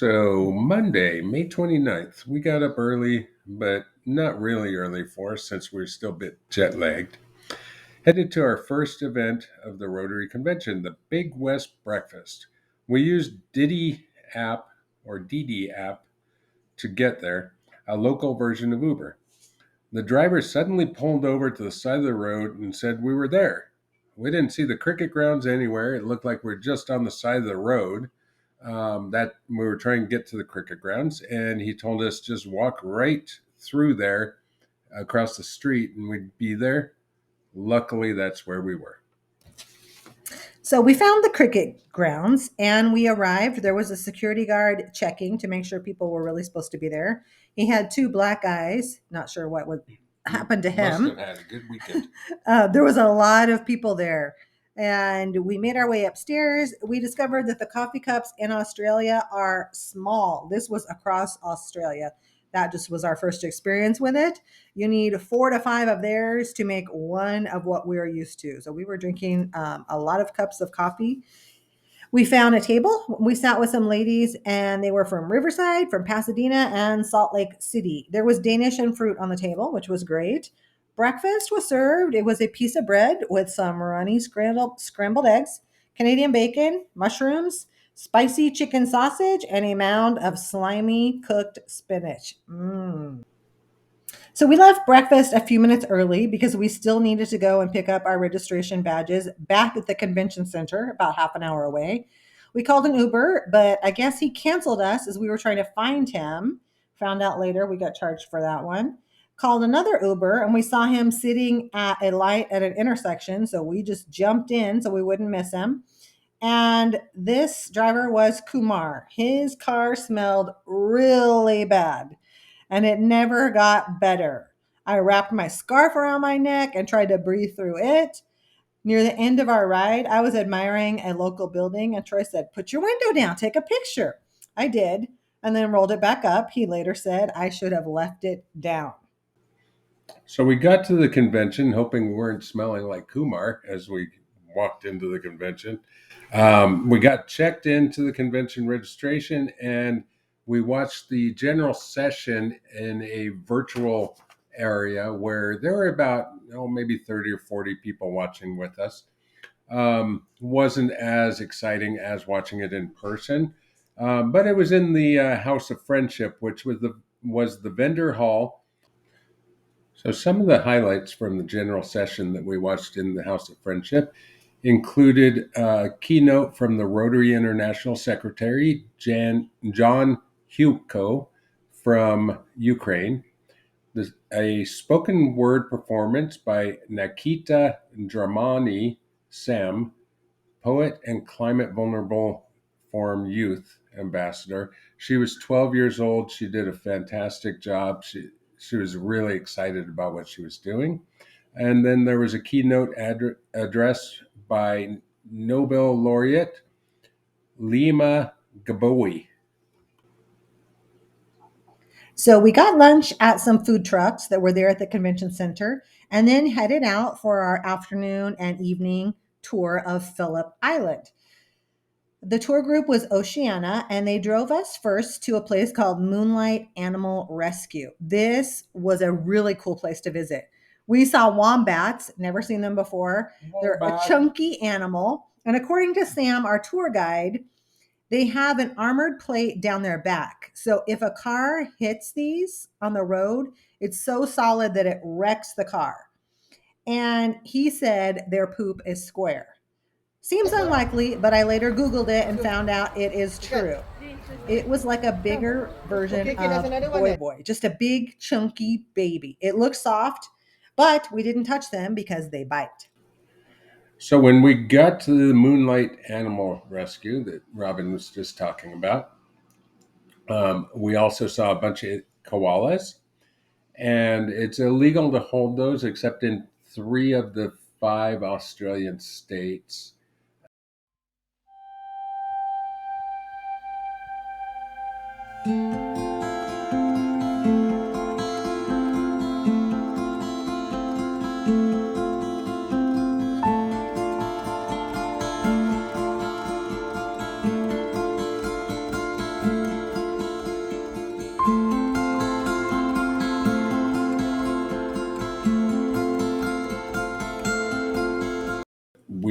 So Monday, May 29th, we got up early, but not really early for us since we're still a bit jet lagged. Headed to our first event of the Rotary Convention, the Big West Breakfast. We used Didi app or Didi app to get there, a local version of Uber. The driver suddenly pulled over to the side of the road and said we were there. We didn't see the cricket grounds anywhere. It looked like we are just on the side of the road. That we were trying to get to the cricket grounds, and he told us just walk right through there across the street and we'd be there. Luckily, that's where we were. So we found the cricket grounds and we arrived. There was a security guard checking to make sure people were really supposed to be there. He had two black eyes. Not sure what would happen to him. Must have had a good weekend. There was a lot of people there. And we made our way upstairs. We discovered that the coffee cups in Australia are small. This was across Australia. That just was our first experience with it. You need 4 to 5 of theirs to make one of what we are used to. So we were drinking a lot of cups of coffee. We found a table. We sat with some ladies, and they were from Riverside, from Pasadena, and Salt Lake City. There was Danish and fruit on the table, which was great. Breakfast was served. It was a piece of bread with some runny scrambled eggs, Canadian bacon, mushrooms, spicy chicken sausage, and a mound of slimy cooked spinach. So we left breakfast a few minutes early because we still needed to go and pick up our registration badges back at the convention center, about half an hour away. We called an Uber, but I guess he canceled us as we were trying to find him. Found out later we got charged for that one. Called another Uber and we saw him sitting at a light at an intersection. So we just jumped in so we wouldn't miss him. And this driver was Kumar. His car smelled really bad and it never got better. I wrapped my scarf around my neck and tried to breathe through it. Near the end of our ride, I was admiring a local building, and Troy said, "Put your window down, take a picture." I did, and then rolled it back up. He later said I should have left it down. So we got to the convention hoping we weren't smelling like Kumar as we walked into the convention. We got checked into the convention registration and we watched the general session in a virtual area where there were about maybe 30 or 40 people watching with us. Wasn't as exciting as watching it in person, but it was in the House of Friendship, which was the vendor hall. So some of the highlights from the general session that we watched in the House of Friendship included a keynote from the Rotary International Secretary, John Huko from Ukraine, a spoken word performance by Nikita Dramani Sam, poet and climate vulnerable forum youth ambassador. She was 12 years old. She did a fantastic job. She was really excited about what she was doing. And then there was a keynote address by Nobel laureate Lima Gabowi. So we got lunch at some food trucks that were there at the convention center and then headed out for our afternoon and evening tour of Phillip Island. The tour group was Oceana, and they drove us first to a place called Moonlight Animal Rescue. This was a really cool place to visit. We saw wombats, never seen them before. They're a chunky animal. And according to Sam, our tour guide, they have an armored plate down their back. So if a car hits these on the road, it's so solid that it wrecks the car. And he said their poop is square. Seems unlikely, but I later Googled it and found out it is true. It was like a bigger version of Boy Boy, just a big, chunky baby. It looks soft, but we didn't touch them because they bite. So when we got to the Moonlight Animal Rescue that Robin was just talking about, we also saw a bunch of koalas, and it's illegal to hold those except in 3 of the 5 Australian states.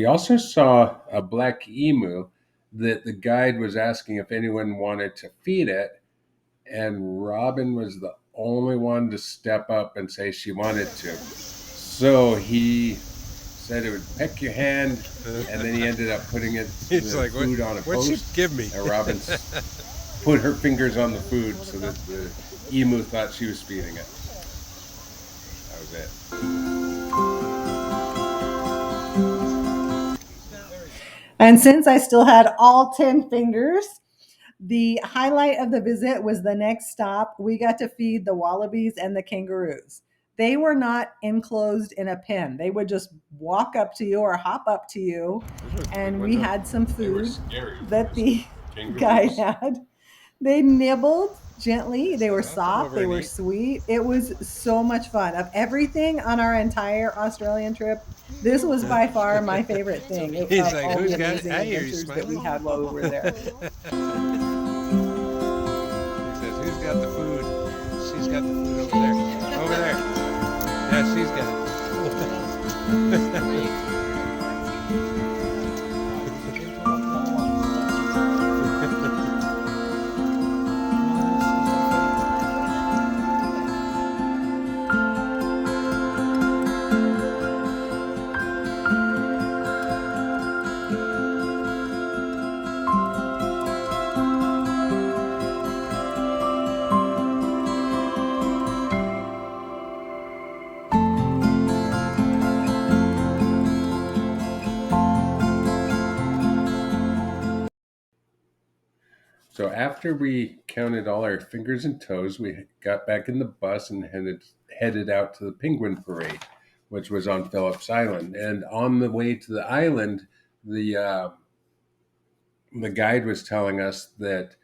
we also saw a black emu that the guide was asking if anyone wanted to feed it, and Robin was the only one to step up and say she wanted to. So he said it would peck your hand, and then he ended up putting the Like, food on a what'd she post. give me? And Robin put her fingers on the food so that the emu thought she was feeding it. That was it. And since I still had all 10 fingers, the highlight of the visit was the next stop. We got to feed the wallabies and the kangaroos. They were not enclosed in a pen. They would just walk up to you or hop up to you, and we had some food that the guy had. They nibbled gently. They were soft. They were sweet. It was so much fun. Of everything on our entire Australian trip, this was by far my favorite thing. He's of like, all "Who's the got it? amazing I hear you adventures that smiling." we had while we were there. He says, "Who's got the food?" She's got the food over there. Over there. Yeah, she's got it. So after we counted all our fingers and toes, we got back in the bus and headed out to the penguin parade, which was on Phillips Island. And on the way to the island, the guide was telling us that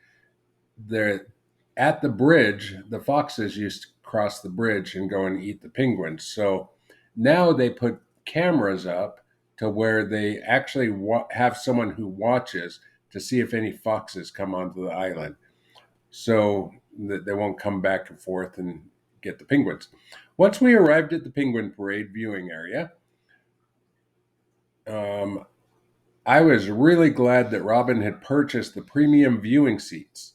there at the bridge, the foxes used to cross the bridge and go and eat the penguins. So now they put cameras up to where they actually have someone who watches to see if any foxes come onto the island, so that they won't come back and forth and get the penguins. Once we arrived at the penguin parade viewing area, I was really glad that Robin had purchased the premium viewing seats.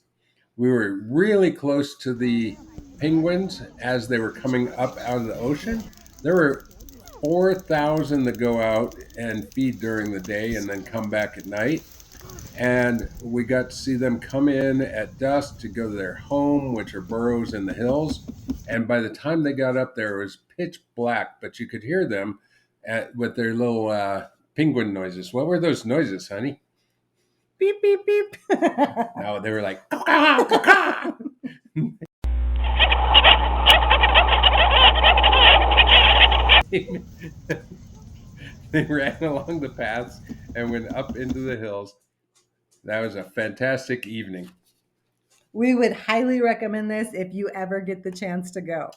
We were really close to the penguins as they were coming up out of the ocean. There were 4,000 that go out and feed during the day and then come back at night. And we got to see them come in at dusk to go to their home, which are burrows in the hills. And by the time they got up there, it was pitch black, but you could hear them with their little penguin noises. What were those noises, honey? Beep, beep, beep. No, they were like, caw, caw, caw. They ran along the paths and went up into the hills. That was a fantastic evening. We would highly recommend this if you ever get the chance to go.